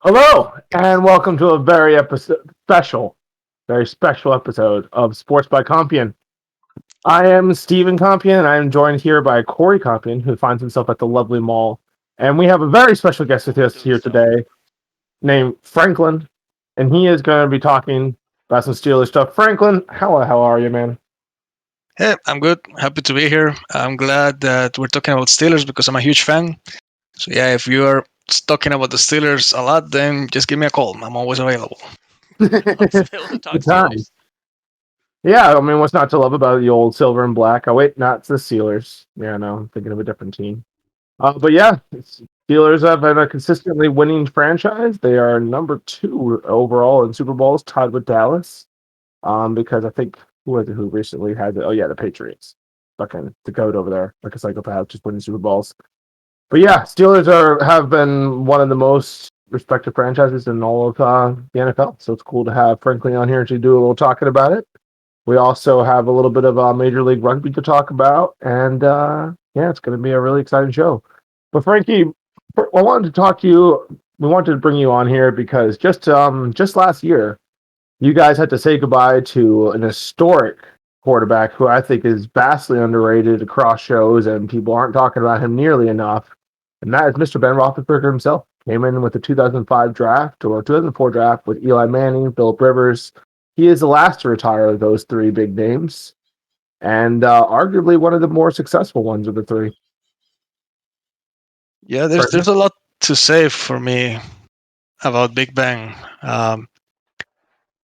Hello, and welcome to a very special episode of Sports by Compian. I am Stephen Compian, and I am joined here by Corey Compian, who finds himself at the lovely mall. And we have a very special guest with us here today named Franklin, and he is going to be talking about some Steelers stuff. Franklin, how are you, man? Hey, I'm good. Happy to be here. I'm glad that we're talking about Steelers because I'm a huge fan. So yeah, if you are talking about the Steelers a lot, then just give me a call. I'm always available. Always available to talk Good time. Steelers. Yeah, I mean, what's not to love about the old silver and black? Oh, wait, not the Steelers. Yeah, no, I'm thinking of a different team. But yeah, Steelers have been a consistently winning franchise. They are number 2 overall in Super Bowls, tied with Dallas. Because I think who was it who recently had the the Patriots. Fucking the goat over there, like a psychopath, just winning Super Bowls. But yeah, Steelers have been one of the most respected franchises in all of the NFL. So it's cool to have Franklin on here to do a little talking about it. We also have a little bit of Major League Rugby to talk about, and yeah, it's going to be a really exciting show. But Frankie, I wanted to talk to you. We wanted to bring you on here because just last year, you guys had to say goodbye to an historic quarterback who I think is vastly underrated across shows, and people aren't talking about him nearly enough. And that is Mr. Ben Roethlisberger himself. Came in with the 2005 draft or 2004 draft with Eli Manning, Philip Rivers. He is the last to retire of those three big names, and arguably one of the more successful ones of the three. Yeah, there's a lot to say for me about Big Bang.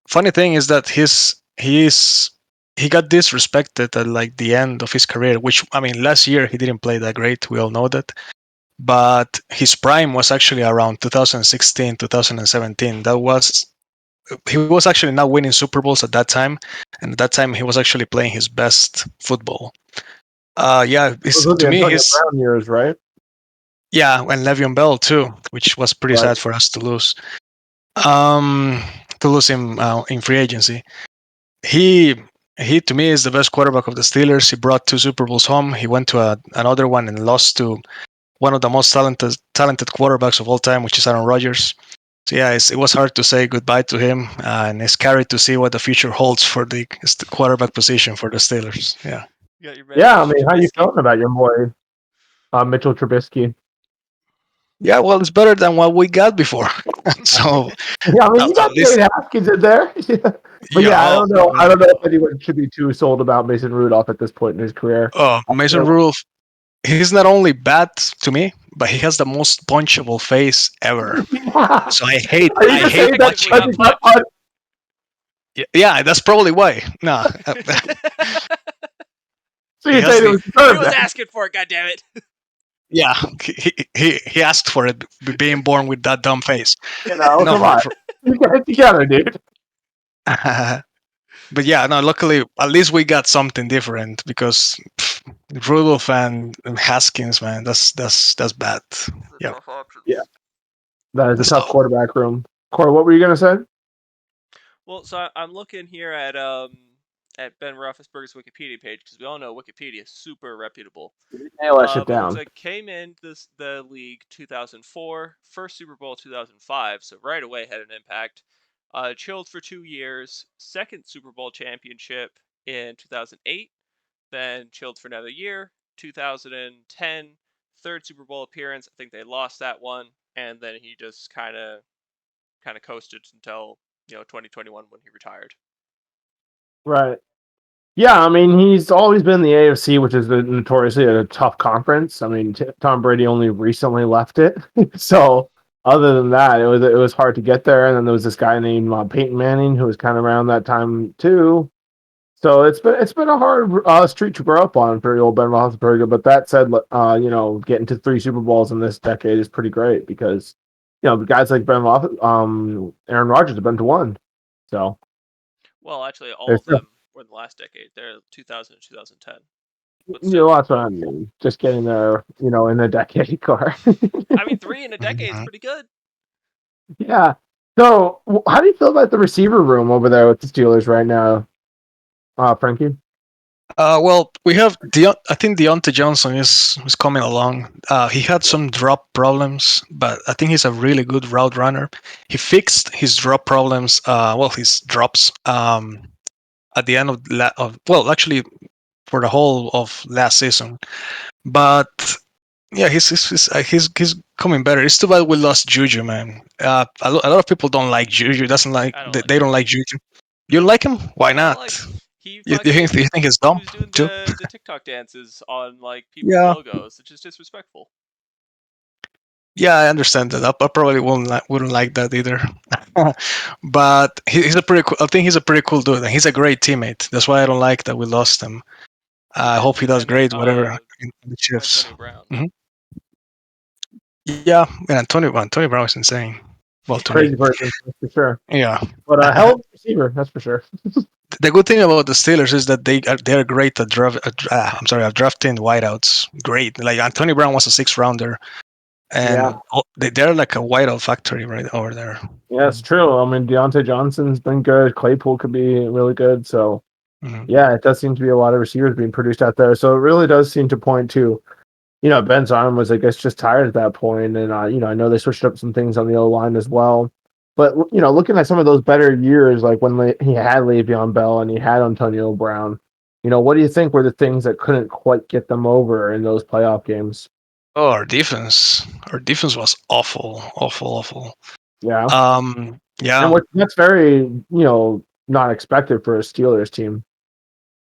Funny thing is that he got disrespected at like the end of his career, which I mean last year he didn't play that great. We all know that. But his prime was actually around 2016, 2017. He was actually not winning Super Bowls at that time, and at that time he was actually playing his best football. Yeah, Those were the to me Antonio he's Brown years, right? yeah, and Le'Veon Bell too, which was pretty Right. sad for us to lose. Um, to lose him in free agency. He he to me is the best quarterback of the Steelers. He brought 2 Super Bowls home. He went to another one and lost to one of the most talented quarterbacks of all time, which is Aaron Rodgers. So yeah, it was hard to say goodbye to him, and it's scary to see what the future holds for the quarterback position for the Steelers. Yeah. You got your Yeah, I Mitch mean, how you Trubisky. feeling about your boy Mitchell Trubisky? Yeah, well, it's better than what we got before. So Yeah, I mean, you at got least, Dwayne Haskins in there. But yeah. yeah, I Oh, don't know. I don't know if anyone should be too sold about Mason Rudolph at this point in his career. Mason Rudolph. He's not only bad to me, but he has the most punchable face ever. So I hate Are you I just hate saying that Effectively watching because got him. he got punched. Yeah, that's probably why. No, So he you're has saying it the was He deserved was then? asking for it, goddammit. yeah. He asked for it, being born with that dumb face. You know, No, come on. You get it together, dude. but yeah, no. Luckily, at least we got something different because Rudolph and Haskins, man, that's bad. Yeah. Tough options. Yeah, that is a tough So quarterback room. Corey, what were you gonna say? Well, so I'm looking here at Ben Roethlisberger's Wikipedia page because we all know Wikipedia is super reputable. Nail that shit But it looks down. like came in the league 2004, first Super Bowl 2005, so right away had an impact. Chilled for 2 years, second Super Bowl championship in 2008, then chilled for another year, 2010, third Super Bowl appearance. I think they lost that one, and then he just kind of coasted until 2021 when he retired. Right. Yeah, I mean, he's always been in the AFC, which is notoriously a tough conference. I mean, Tom Brady only recently left it, so other than that, it was hard to get there. And then there was this guy named Peyton Manning who was kind of around that time too. So it's been a hard street to grow up on for the old Ben Roethlisberger. But that said, getting to 3 Super Bowls in this decade is pretty great because guys like Aaron Rodgers have been to one. So Well, actually, all there's of them were in the last decade. They're 2000 and 2010. But still, that's what I mean. Just getting there, in a decade car. I mean, three in a decade is pretty good. Yeah. So, how do you feel about the receiver room over there with the Steelers right now, Frankie? Well, we have I think Deontay Johnson is coming along. He had some drop problems, but I think he's a really good route runner. He fixed his drop problems. Well, his drops at the end well, actually for the whole of last season. But yeah, he's coming better. It's too bad we lost Juju, man. A lot of people don't like Juju. Doesn't like I don't like they don't him. like Juju. You like him? Why I don't not? like him. He You think he's he dumb was doing too? the TikTok dances on like people's Yeah, logos. It's just disrespectful. yeah, I understand that. I probably wouldn't like that either. But he's a pretty cool. I think he's a pretty cool dude, and he's a great teammate. That's why I don't like that we lost him. He I hope didn't he does defend great, whatever in the Chiefs. Antonio Brown. Hmm. Yeah, and Antonio Brown is insane. Well, to me, Crazy person, that's for sure. yeah. But a hell of a receiver, that's for sure. The good thing about the Steelers is that they're great at at drafting wideouts. Great, like Antonio Brown was a sixth rounder, Yeah, and they're like a wideout factory right over there. yeah, it's true. I mean, Deontay Johnson's been good. Claypool could be really good. So, Mhm. yeah, it does seem to be a lot of receivers being produced out there. So it really does seem to point to, Ben's arm was, I guess, just tired at that point. And, I know they switched up some things on the O line as well. But, looking at some of those better years, like when he had Le'Veon Bell and he had Antonio Brown, what do you think were the things that couldn't quite get them over in those playoff games? Oh, our defense was awful, awful, awful. Yeah. And Yeah, that's very, not expected for a Steelers team.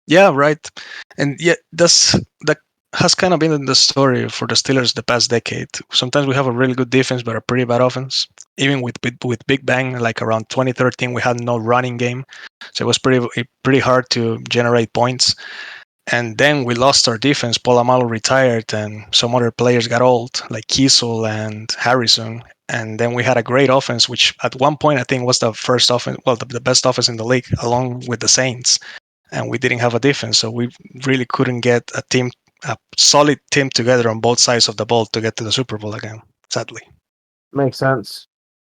yeah, right. And yeah, that has kind of been the story for the Steelers the past decade. Sometimes we have a really good defense, but a pretty bad offense. Even with Big Bang, like around 2013, we had no running game, so it was pretty hard to generate points. And then we lost our defense. Polamalu retired, and some other players got old, like Kiesel and Harrison. And then we had a great offense, which at one point I think was the first offense, well, the best offense in the league, along with the Saints. And we didn't have a defense, so we really couldn't get a solid team together on both sides of the ball to get to the Super Bowl again. Sadly. Makes sense.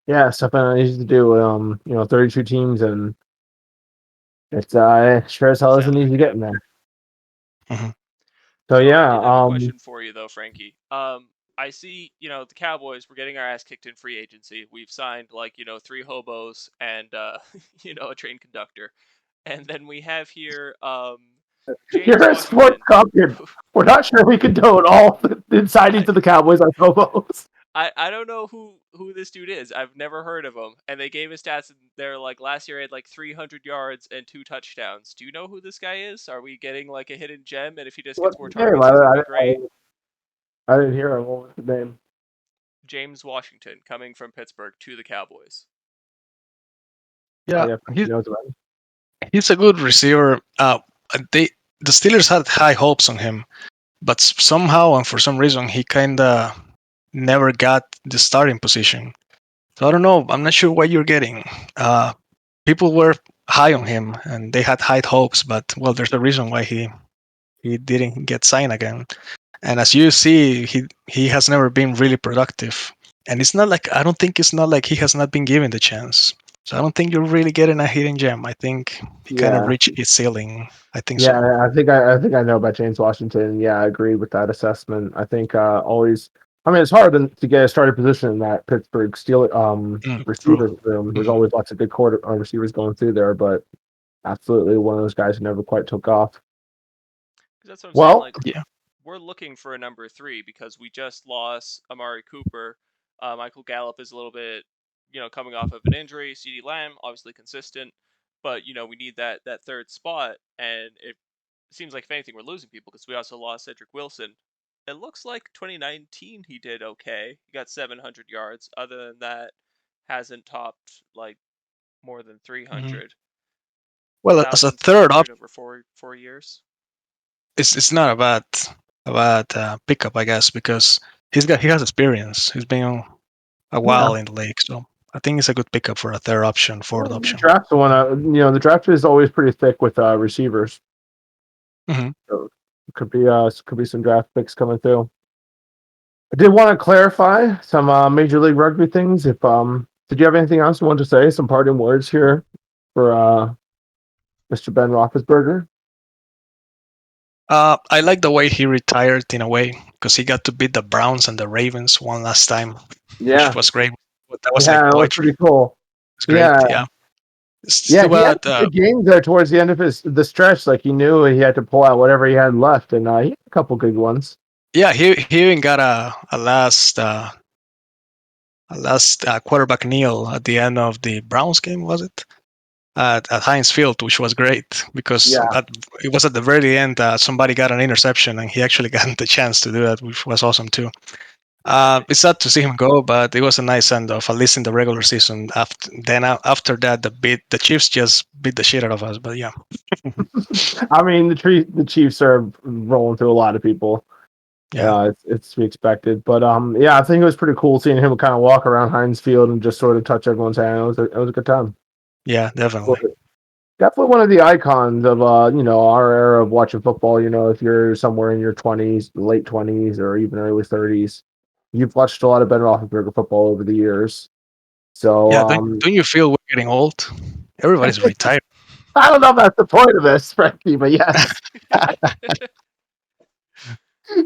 Yeah, something I used to do. 32 teams, and it's sure as hell isn't easy getting there. Hmm. So So yeah, I did have a question for you though, Frankie. I see, the Cowboys, we're getting our ass kicked in free agency. We've signed like, 3 hobos and a train conductor. And then we have here James you're a sports Washington. champion. We're not sure we condone all the signing to the Cowboys on Hobos. I don't know who this dude is. I've never heard of him. And they gave his stats. And they're like last year he had like 300 yards and 2 touchdowns. Do you know who this guy is? Are we getting like a hidden gem? And if he just What's gets more his name? targets, he's gonna be great. I didn't hear him. What was his name? James Washington coming from Pittsburgh to the Cowboys. Oh Yeah, yeah, he knows about him. he's a good receiver. They the Steelers had high hopes on him, but somehow and for some reason he kind of never got the starting position. So I don't know. I'm not sure what you're getting. People were high on him and they had high hopes, but well, there's a reason why he didn't get signed again. And as you see, he has never been really productive. And it's not like I don't think it's not like he has not been given the chance. So I don't think you're really getting a hidden gem. I think he kind of Yeah, reached his ceiling. I think so. yeah. I think I know about James Washington. Yeah, I agree with that assessment. I think always. I mean, it's hard to get a starting position in that Pittsburgh Steelers True. receivers room. There's Mhm. always lots of good receivers going through there, but absolutely one of those guys who never quite took off. 'Cause that's what I'm saying. Well, Like Yeah. we're looking for a number 3 because we just lost Amari Cooper. Michael Gallup is a little bit, coming off of an injury. CeeDee Lamb obviously consistent, but we need that third spot. And it seems like if anything we're losing people because we also lost Cedric Wilson. It looks like 2019 he did okay. He got 700 yards. Other than that, hasn't topped like more than Mhm. 300. Well, as a third 1,600 option, over 4 years. it's not a bad pickup, I guess, because he has experience. He's been a yeah. while in the league, so I think it's a good pickup for a third option, fourth Well, the option. draft one. The draft is always pretty thick with receivers. Hmm. So it could be some draft picks coming through. I did want to clarify some Major League Rugby things. If did you have anything else you want to say? Some parting words here for Mr. Ben Roethlisberger. I like the way he retired in a way because he got to beat the Browns and the Ravens one last time, which Yeah, was great. That was like yeah, it was poetry. pretty cool. It's great. Yeah, Yeah. It's yeah, too he had bad. some good games there towards the end of the stretch. Like he knew he had to pull out whatever he had left, and he had a couple good ones. Yeah, he even got a last quarterback kneel at the end of the Browns game, was it? At Heinz Field, which was great because Yeah, it was at the very end. Somebody got an interception, and he actually got the chance to do that, which was awesome too. It's sad to see him go, but it was a nice end off, at least in the regular season. After that, the Chiefs just beat the shit out of us. But yeah, I mean the Chiefs are rolling through a lot of people. yeah, It's to be expected, but yeah, I think it was pretty cool seeing him kind of walk around Heinz Field and just sort of touch everyone's hand. It was a good time. yeah, definitely. Definitely one of the icons of our era of watching football. If you're somewhere in your 20s, late 20s, or even early 30s, you've watched a lot of Ben Roethlisberger football over the years. So Yeah, don't you feel we're getting old? Everybody's retired. I don't know if that's the point of this, Frankie, but yes.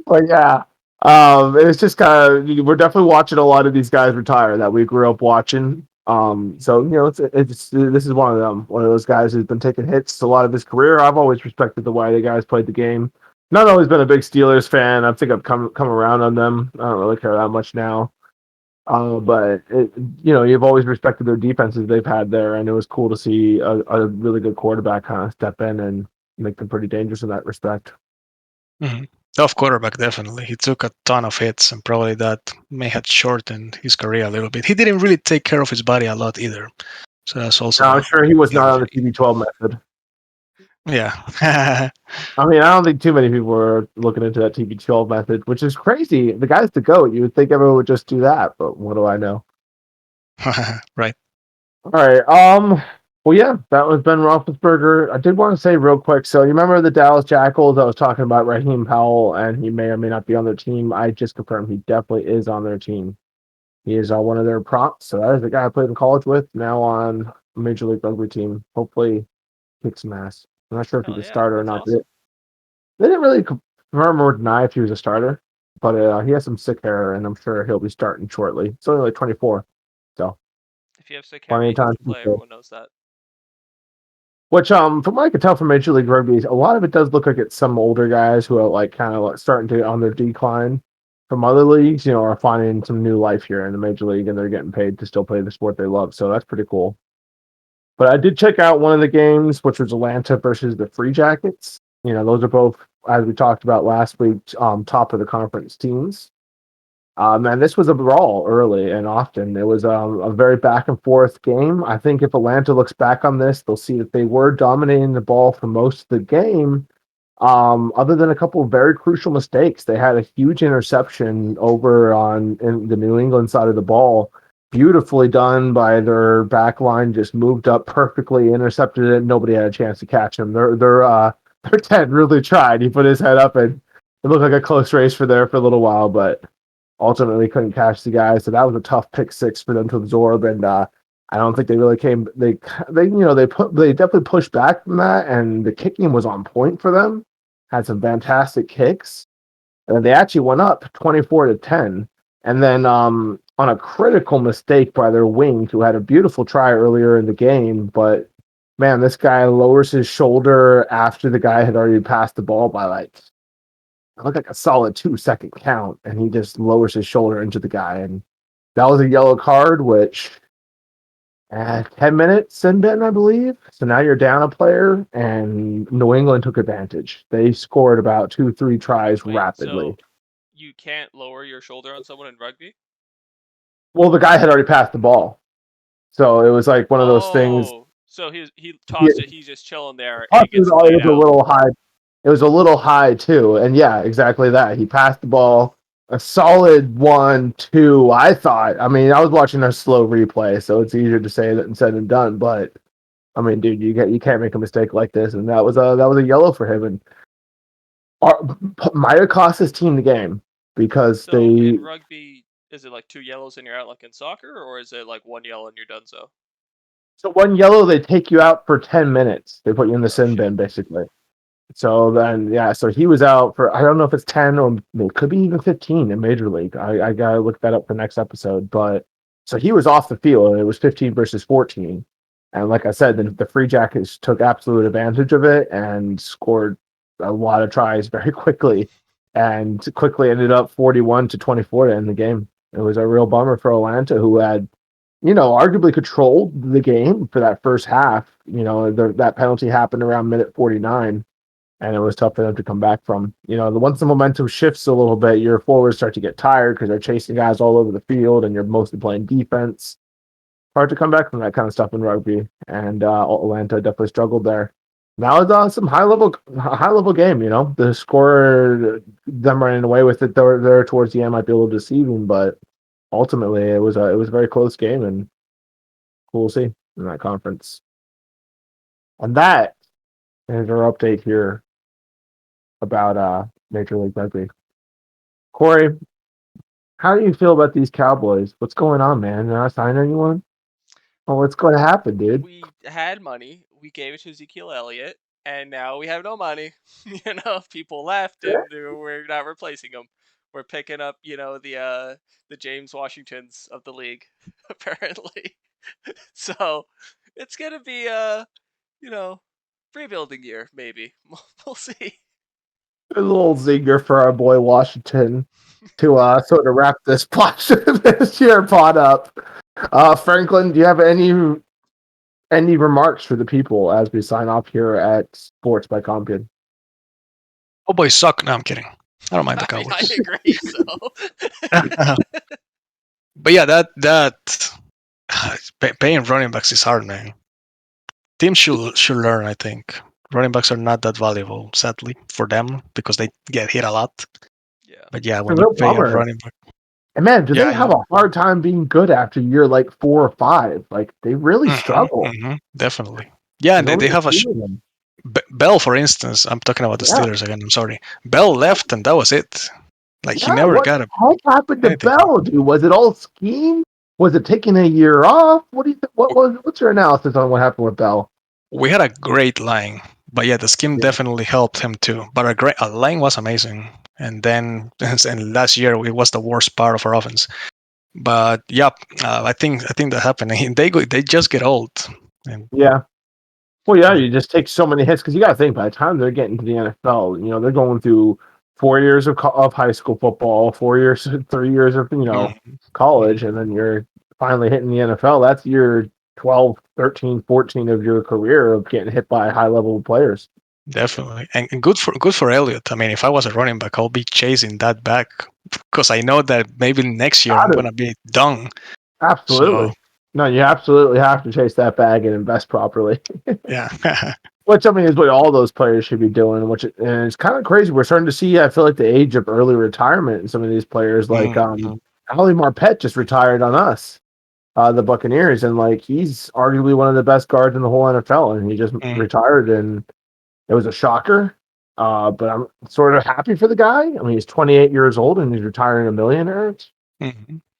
But yeah, it's just kind of we're definitely watching a lot of these guys retire that we grew up watching. So it's this is one of them, one of those guys who's been taking hits a lot of his career. I've always respected the way the guys played the game. Not always been a big Steelers fan. I think I've come around on them. I don't really care that much now. But you've always respected their defenses they've had there, and it was cool to see a really good quarterback kind of step in and make them pretty dangerous in that respect. Hmm. Tough quarterback, definitely. He took a ton of hits, and probably that may have shortened his career a little bit. He didn't really take care of his body a lot either, so that's also No, I'm sure he was the not other on the thing. TB12 method. Yeah. I mean, I don't think too many people were looking into that TB12 method, which is crazy. The guy's the GOAT. You would think everyone would just do that, but what do I know? Right. All right. Well, yeah, that was Ben Roethlisberger. I did want to say real quick. So you remember the Dallas Jackals? I was talking about Raheem Powell, and he may or may not be on their team. I just confirmed he definitely is on their team. He is on one of their props. So that is the guy I played in college with. Now on a Major League Rugby team. Hopefully, kick some ass. I'm not sure if he's Hell a yeah, starter or that's not. awesome. They didn't really confirm or deny if he was a starter, but he has some sick hair, and I'm sure he'll be starting shortly. It's only like 24, so If you have sick hair, plenty you of have time to to play. go. Everyone knows that. Which, from what I could tell from Major League Rugby, a lot of it does look like it's some older guys who are like kind of like starting to on their decline from other leagues. Are finding some new life here in the Major League, and they're getting paid to still play the sport they love. So that's pretty cool. But I did check out one of the games, which was Atlanta versus the Free Jackets. Those are both, as we talked about last week, top of the conference teams. And this was a brawl early and often. It was a very back and forth game. I think if Atlanta looks back on this, they'll see that they were dominating the ball for most of the game. Other than a couple of very crucial mistakes, they had a huge interception over in the New England side of the ball. Beautifully done by their back line, just moved up perfectly, intercepted it. Nobody had a chance to catch him. Their Ted really tried. He put his head up, and it looked like a close race for a little while, but ultimately couldn't catch the guy. So that was a tough pick six for them to absorb. And I don't think they really came. They definitely pushed back from that, and the kicking was on point for them. Had some fantastic kicks, and they actually went up 24-10. And then on a critical mistake by their wing, who had a beautiful try earlier in the game, but man, this guy lowers his shoulder after the guy had already passed the ball by like it looked like a solid 2-second count, and he just lowers his shoulder into the guy, and that was a yellow card, which 10 minutes sin bin, I believe. So now you're down a player, and New England took advantage. They scored about 2-3 tries Wait, rapidly. so you can't lower your shoulder on someone in rugby? Well, the guy had already passed the ball, so it was like one of those things. Oh, so he tossed it. He's just chilling there, and Plus, he gets laid it was a out. little high. It was a little high too, and yeah, exactly that. He passed the ball a solid 1-2. I thought. I mean, I was watching a slow replay, so it's easier to say that than said and done. But I mean, dude, you can't make a mistake like this, and that was a yellow for him, and might have cost his team the game because So they. in rugby, is it like 2 yellows and you're out like in soccer, or is it like 1 yellow and you're done? So one yellow, they take you out for 10 minutes. They put you in the Oh sin shit. bin, basically. So then, so he was out for, I don't know if it's 10 or it could be even 15 in Major League. I got to look that up for next episode. But so he was off the field, and it was 15 versus 14. And like I said, the Free Jackets took absolute advantage of it and scored a lot of tries very quickly, and quickly ended up 41-24 to end the game. It was a real bummer for Atlanta, who had, arguably controlled the game for that first half. That penalty happened around minute 49, and it was tough for them to come back from. Once the momentum shifts a little bit, your forwards start to get tired because they're chasing guys all over the field, and you're mostly playing defense. Hard to come back from that kind of stuff in rugby, and Atlanta definitely struggled there. Now it's some high level game. The score, them running away with it there towards the end might be a little deceiving, but ultimately it was a very close game, and we'll see in that conference. And that is our update here about Major League Rugby. Corey, how do you feel about these Cowboys? What's going on, man? They're not signing anyone? Well, what's going to happen, dude? We had money. We gave it to Ezekiel Elliott, and now we have no money. People left, and we're not replacing them. We're picking up, the James Washingtons of the league, apparently. So it's gonna be rebuilding year, maybe. We'll see. A little zinger for our boy Washington to sort of wrap this year pod up. Franklin, do you have any remarks for the people as we sign off here at Sports by Compian? Cowboys suck. No, I'm kidding. I don't mind the Cowboys. I agree. So, but yeah, that paying running backs is hard, man. Teams should learn. I think running backs are not that valuable, sadly, for them because they get hit a lot. Yeah. But yeah, when you pay a running back. And man, do they have a hard time being good after year like 4 or 5? Like they really struggle. Definitely. Yeah, and they have a Bell, for instance. I'm talking about the Steelers again. I'm sorry. Bell left, and that was it. Like he never got a. What happened to Bell, dude? Was it all scheme? Was it taking a year off? What do you think? What's your analysis on what happened with Bell? We had a great line, but yeah, the scheme definitely helped him too. But a line was amazing, and then and last year it was the worst part of our offense. But yeah, I think that happened. They just get old. And, well, you just take so many hits because you got to think by the time they're getting to the NFL, they're going through 4 years of high school football, 3 years of college, and then you're finally hitting the NFL. That's year 12, 13, 14 of your career of getting hit by high level players. Definitely, and good for Elliott. I mean, if I was a running back, I'll be chasing that back because I know that maybe next year I'm gonna be done. Absolutely. No, you absolutely have to chase that bag and invest properly. Yeah. Which, I mean, is what all those players should be doing, and it's kind of crazy. We're starting to see, I feel like, the age of early retirement in some of these players. Like, Ali Marpet just retired on us, the Buccaneers, and, like, he's arguably one of the best guards in the whole NFL, and he just retired, and it was a shocker. But I'm sort of happy for the guy. I mean, he's 28 years old, and he's retiring a millionaire.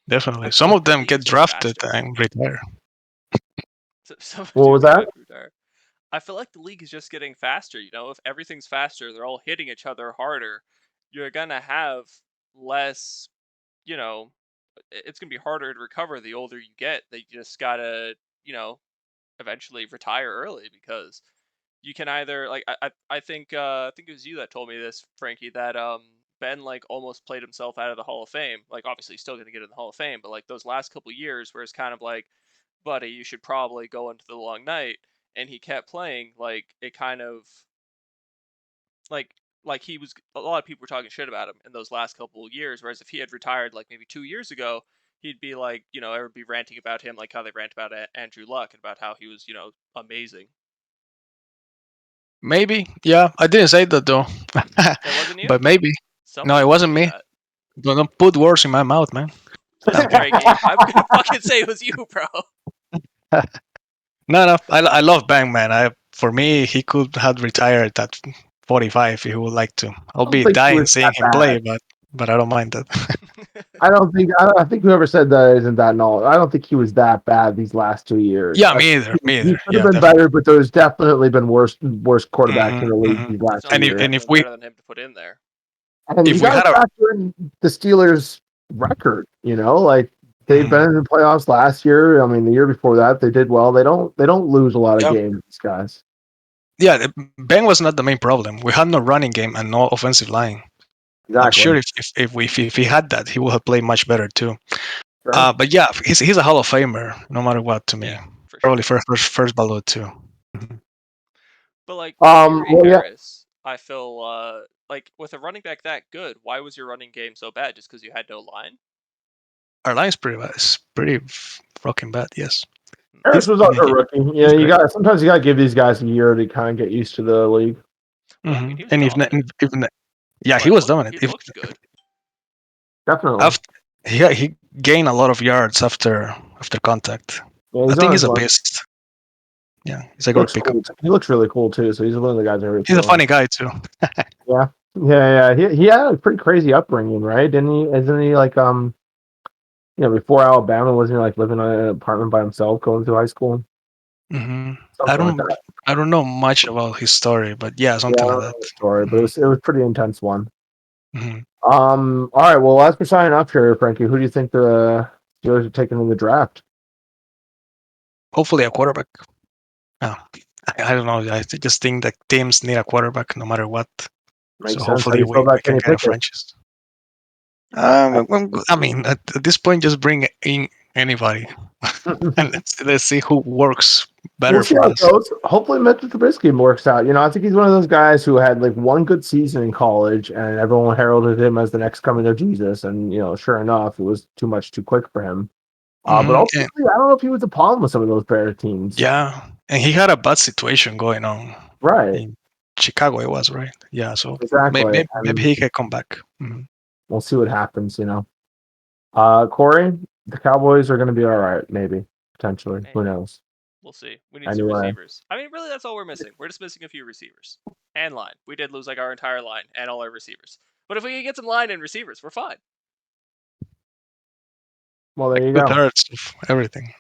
Definitely. Some of them get drafted and retire. What was that? I feel like the league is just getting faster. If everything's faster, they're all hitting each other harder. You're gonna have less. It's gonna be harder to recover the older you get. They just gotta, eventually retire early because you can either I think it was you that told me this, Frankie, that Ben almost played himself out of the Hall of Fame. Obviously he's still gonna get in the Hall of Fame, but those last couple years where it's kind of like, buddy, you should probably go into the long night. And he kept playing, it kind of he was, a lot of people were talking shit about him in those last couple of years, whereas if he had retired maybe 2 years ago, he'd be everyone be ranting about him like how they rant about Andrew Luck and about how he was amazing. Maybe, yeah. I didn't say that though. That wasn't you? But maybe. No, it wasn't me. Don't put words in my mouth, man. I'm gonna fucking say it was you, bro. No, I love Bang, man. For me, he could have retired at 45 if he would like to. I'll be dying seeing him play, but I don't mind that. I think whoever said that isn't that knowledge. I don't think he was that bad these last 2 years. Yeah, me either. Me He either. could have Yeah, been definitely. better, but there's definitely been worse quarterbacks in the league these There's last no 2 And one if, years. and if definitely we better than him to put in there. And if you we got had to a factor in the Steelers' record. Like they've been in the playoffs last year. I mean, the year before that they did well. They don't lose a lot of yeah, games, these guys. yeah, Ben was not the main problem. We had no running game and no offensive line. I'm Exactly. sure if he had that, he would have played much better too. Sure. But yeah, he's a Hall of Famer no matter what to me. Yeah, for Probably sure. first ballot too. Mhm. But like Najee Well, yeah. Harris, I feel like with a running back that good, why was your running game so bad? Just because you had no line? Our line's pretty bad. It's pretty fucking bad. Yes, Harris he's was also a rookie. he's You great. got sometimes you got to give these guys a year to kind of get used to the league. Well, I mean, he was And dominant. yeah, he was dominant. He If looked good. Definitely. after he gained a lot of yards after contact. Yeah, I he's think on he's his a one. beast. Yeah, he's a He great looks pickup. cool. He looks really cool too. So he's one of the guys I really He's a feel funny guy too. Yeah, yeah. He had a pretty crazy upbringing, right? Didn't he? Isn't he like before Alabama, wasn't he like living in an apartment by himself going through high school? Hmm I Something like don't that. I don't know much about his story, but yeah, Yeah, something I like don't that. know the story, but it was pretty intense one. Hmm All right. Well, as we're signing up here, Frankie, who do you think the Steelers are taking in the draft? Hopefully a quarterback. Oh, I don't know. I just think that teams need a quarterback no matter what. So Makes sense. How do hopefully you feel we about can Kenny get a Pickett? franchise. I mean, at this point, just bring in anybody and let's see who works We'll better see for how it us. goes. Hopefully, Mitchell Trubisky works out. I think he's one of those guys who had like one good season in college, and everyone heralded him as the next coming of Jesus. And sure enough, it was too much too quick for him. But And ultimately, I don't know if he was a problem with some of those better teams. yeah, and he had a bad situation going on Right. in Chicago. It was right. Yeah, so Exactly. maybe And he can come back. we'll see what happens. Corey, the Cowboys are going to be all right. Maybe potentially. Hey, Who knows? we'll see. We need some Anyway. receivers. I mean, really, that's all we're missing. We're just missing a few receivers and line. We did lose like our entire line and all our receivers. But if we can get some line and receivers, we're fine. Well, there Like you go. 2/3 of everything.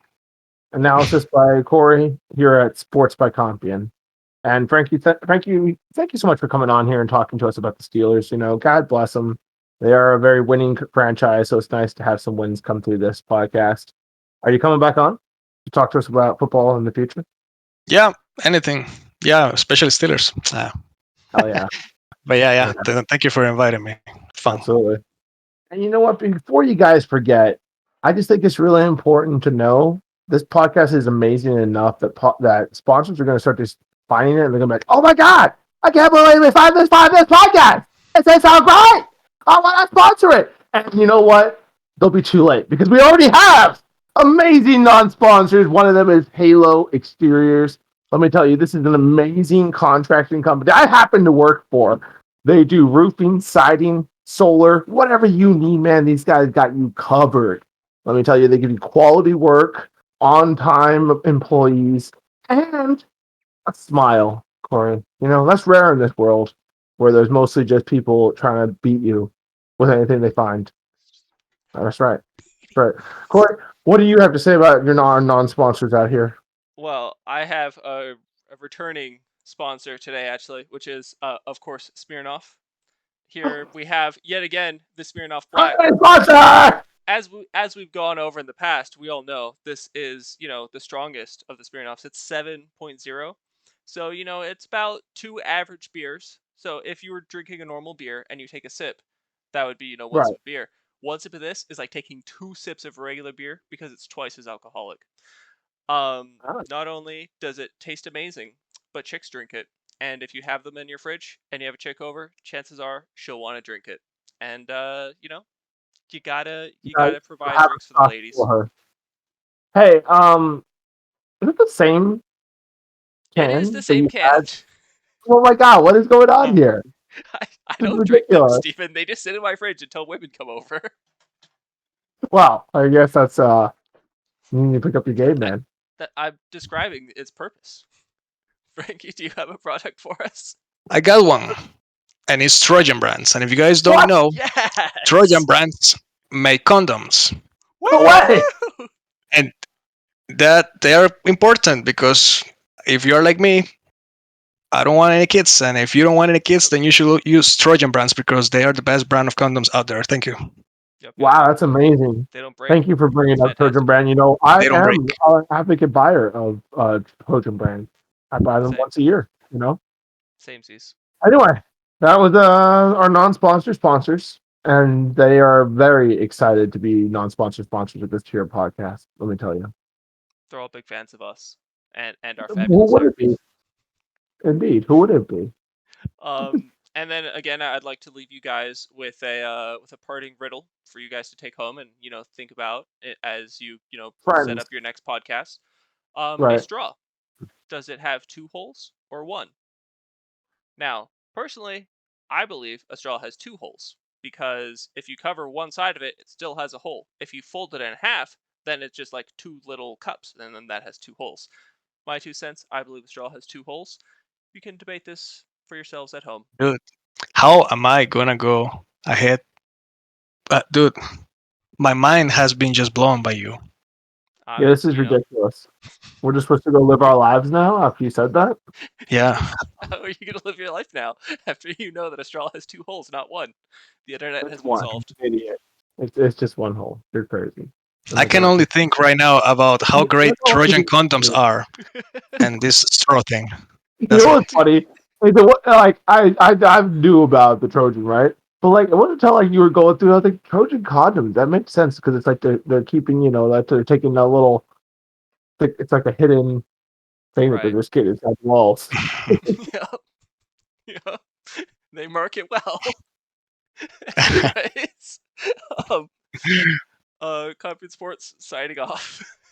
Analysis by Corey here at Sports by Compian. And Frankie, thank you so much for coming on here and talking to us about the Steelers. God bless them. They are a very winning franchise, so it's nice to have some wins come through this podcast. Are you coming back on to talk to us about football in the future? Yeah, anything. Yeah, especially Steelers. Hell yeah. But yeah. Thank you for inviting me. Fun. Absolutely. And you know what? Before you guys forget, I just think it's really important to know this podcast is amazing enough that sponsors are going to start just finding it and they're going to be like, "Oh my god, I can't believe we found this podcast. It sounds great. I want to sponsor it." And you know what? They'll be too late because we already have amazing non-sponsors. One of them is Halo Exteriors. Let me tell you, this is an amazing contracting company I happen to work for. They do roofing, siding, solar, whatever you need, man. These guys got you covered. Let me tell you, they give you quality work, on-time employees, and a smile, Corey. That's rare in this world where there's mostly just people trying to beat you with anything they find. That's right. That's right. Corey, what do you have to say about your non-sponsors out here? Well, I have a returning sponsor today, actually, which is, of course, Smirnoff. Here we have, yet again, the Smirnoff Black. Sponsor! As we've gone over in the past, we all know this is, the strongest of the Smirnoffs. It's 7.0. So, it's about 2 average beers. So if you were drinking a normal beer and you take a sip, that would be, 1 sip of beer. 1 sip of this is like taking 2 sips of regular beer because it's twice as alcoholic. Not only does it taste amazing, but chicks drink it. And if you have them in your fridge and you have a chick over, chances are she'll want to drink it. And you gotta provide drinks for the ladies. For her. Hey, is it the same can? It is the same can. Oh my god, what is going on here? I don't drink them, Stephen. They just sit in my fridge until women come over. Well, I guess that's you need to pick up your game, man. That I'm describing its purpose. Frankie, do you have a product for us? I got one, and it's Trojan Brands. And if you guys don't know, Yes! Trojan Brands make condoms, No way! Woo! and that they are important because if you're like me, I don't want any kids, and if you don't want any kids, then you should use Trojan brands because they are the best brand of condoms out there. Thank you. Yep. Wow, that's amazing. They don't break. Thank you for bringing It's up Trojan fantastic. brand. You know, I They don't break. am an advocate buyer of Trojan brand. I buy them Same. once a year. You know. Samesies. Anyway, that was our non-sponsor sponsors, and they are very excited to be non-sponsor sponsors of this tier podcast. Let me tell you. They're all big fans of us and our Who fabulous would it be? haircuts. Indeed, who would it be? And then again, I'd like to leave you guys with a parting riddle for you guys to take home and think about it as you set Friends, up your next podcast. A right? straw. Does it have 2 holes or 1? Now, personally, I believe a straw has 2 holes because if you cover one side of it, it still has a hole. If you fold it in half, then it's just like 2 little cups, and then that has 2 holes. My 2 cents, I believe a straw has 2 holes. You can debate this for yourselves at home. Dude, how am I gonna go ahead? Dude, my mind has been just blown by you. Yeah, this is ridiculous. We're just supposed to go live our lives now after you said that? Yeah. How are you going to live your life now after you know that a straw has 2 holes, not 1? The internet It's has been one. solved. Idiot. It's just one hole. You're crazy. I can only think right now about how great Trojan condoms are and this straw thing. You That's know it. what's funny? Like I knew about the Trojan, right? But like, I wasn't until like you were going through. I think Trojan condoms. That makes sense because it's like they're keeping, that they're taking a little. It's like a hidden thing that they're Right. just getting inside the walls. Yep. Yep. They mark it well. Anyways, Compian Sports signing off.